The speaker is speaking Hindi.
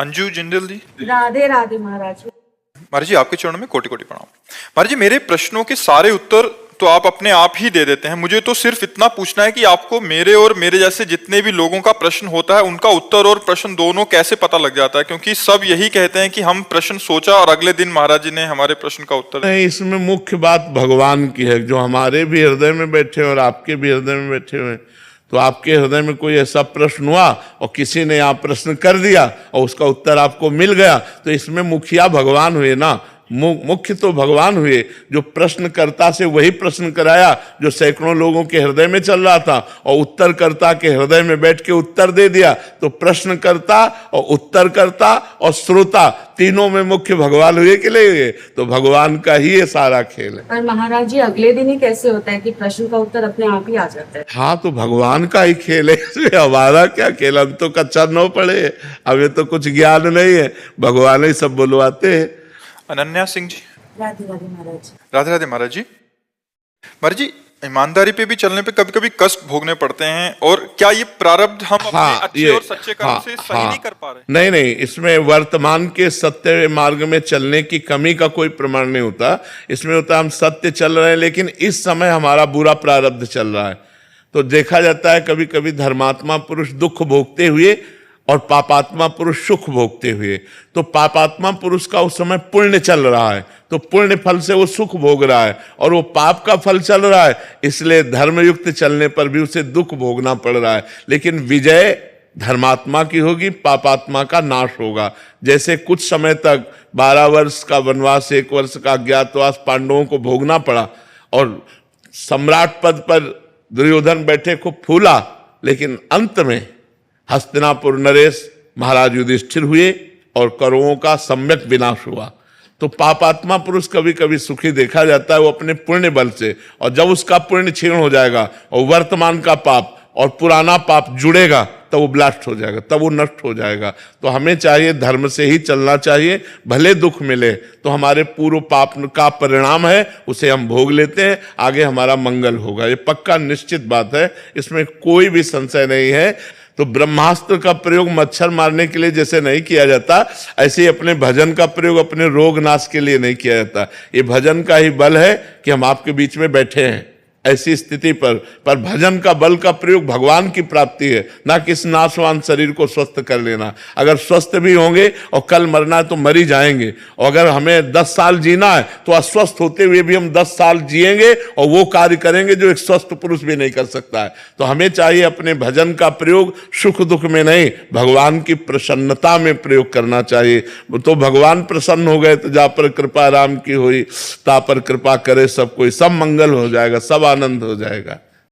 अंजू जिंदल जी। राधे राधे महाराज। महाराज जी आपके चरणों में कोटि कोटि प्रणाम। महाराज जी मेरे प्रश्नों के सारे उत्तर तो आप अपने आप ही दे देते हैं, मुझे तो सिर्फ इतना पूछना है कि आपको मेरे और मेरे जैसे जितने भी लोगों का प्रश्न होता है उनका उत्तर और प्रश्न दोनों कैसे पता लग जाता है, क्योंकि सब यही कहते हैं कि हम प्रश्न सोचा और अगले दिन महाराज जी ने हमारे प्रश्न का उत्तर नहीं, इसमें मुख्य बात भगवान की है, जो हमारे भी हृदय में बैठे और आपके भी हृदय में बैठे हुए। तो आपके हृदय में कोई ऐसा प्रश्न हुआ और किसी ने आप प्रश्न कर दिया और उसका उत्तर आपको मिल गया, तो इसमें मुखिया भगवान हुए ना, मुख्य तो भगवान हुए। जो प्रश्नकर्ता से वही प्रश्न कराया जो सैकड़ों लोगों के हृदय में चल रहा था, और उत्तरकर्ता के हृदय में बैठ के उत्तर दे दिया। तो प्रश्नकर्ता और उत्तरकर्ता और श्रोता तीनों में मुख्य भगवान हुए कि नहीं हुए? तो भगवान का ही ये सारा खेल है। और महाराज जी अगले दिन ही कैसे होता है कि प्रश्न का उत्तर अपने आप ही आ जाता है? हाँ, तो भगवान का ही खेल है, इसमें हमारा क्या खेल? हम तो कच्चा न पड़े, हमें तो कुछ ज्ञान नहीं है, भगवान ही सब बुलवाते हैं। अनन्या सिंह जी। राधे राधे महाराज। राधे राधे महाराज जी। महाराज जी ईमानदारी पे भी चलने पे कभी कभी कष्ट भोगने पड़ते हैं, और क्या ये प्रारब्ध हम अपने अच्छे और सच्चे कर्म से सही नहीं कर पा रहे? नहीं, इसमें वर्तमान के सत्य मार्ग में चलने की कमी का कोई प्रमाण नहीं होता। इसमें होता है हम सत्य चल रहे हैं लेकिन इस समय हमारा बुरा प्रारब्ध चल रहा है। तो देखा जाता है कभी कभी धर्मात्मा पुरुष दुख भोगते हुए और पापात्मा पुरुष सुख भोगते हुए। तो पापात्मा पुरुष का उस समय पुण्य चल रहा है, तो पुण्य फल से वो सुख भोग रहा है, और वो पाप का फल चल रहा है, इसलिए धर्मयुक्त चलने पर भी उसे दुख भोगना पड़ रहा है। लेकिन विजय धर्मात्मा की होगी, पापात्मा का नाश होगा। जैसे कुछ समय तक 12 वर्ष का वनवास, 1 वर्ष का अज्ञातवास पांडवों को भोगना पड़ा, और सम्राट पद पर दुर्योधन बैठे खूब फूला, लेकिन अंत में हस्तिनापुर नरेश महाराज युधिष्ठिर हुए और कौरवों का सम्यक विनाश हुआ। तो पापात्मा पुरुष कभी कभी सुखी देखा जाता है वो अपने पुण्य बल से, और जब उसका पुण्य क्षीण हो जाएगा और वर्तमान का पाप और पुराना पाप जुड़ेगा तब वो ब्लास्ट हो जाएगा, तब वो नष्ट हो जाएगा। तो हमें चाहिए धर्म से ही चलना चाहिए, भले दुख मिले तो हमारे पूर्व पाप का परिणाम है, उसे हम भोग लेते हैं, आगे हमारा मंगल होगा। ये पक्का निश्चित बात है, इसमें कोई भी संशय नहीं है। तो ब्रह्मास्त्र का प्रयोग मच्छर मारने के लिए जैसे नहीं किया जाता, ऐसे ही अपने भजन का प्रयोग अपने रोग नाश के लिए नहीं किया जाता। ये भजन का ही बल है कि हम आपके बीच में बैठे हैं ऐसी स्थिति पर भजन का बल का प्रयोग भगवान की प्राप्ति है, ना कि इस नाशवान शरीर को स्वस्थ कर लेना। अगर स्वस्थ भी होंगे और कल मरना है तो मर ही जाएंगे, और अगर हमें 10 साल जीना है तो अस्वस्थ होते हुए भी हम 10 साल जिएंगे और वो कार्य करेंगे जो एक स्वस्थ पुरुष भी नहीं कर सकता है। तो हमें चाहिए अपने भजन का प्रयोग सुख दुख में नहीं, भगवान की प्रसन्नता में प्रयोग करना चाहिए। तो भगवान प्रसन्न हो गए तो जा पर कृपा राम की हुई, ता पर कृपा करे सब कोई, सब मंगल हो जाएगा, सब आनंद हो जाएगा।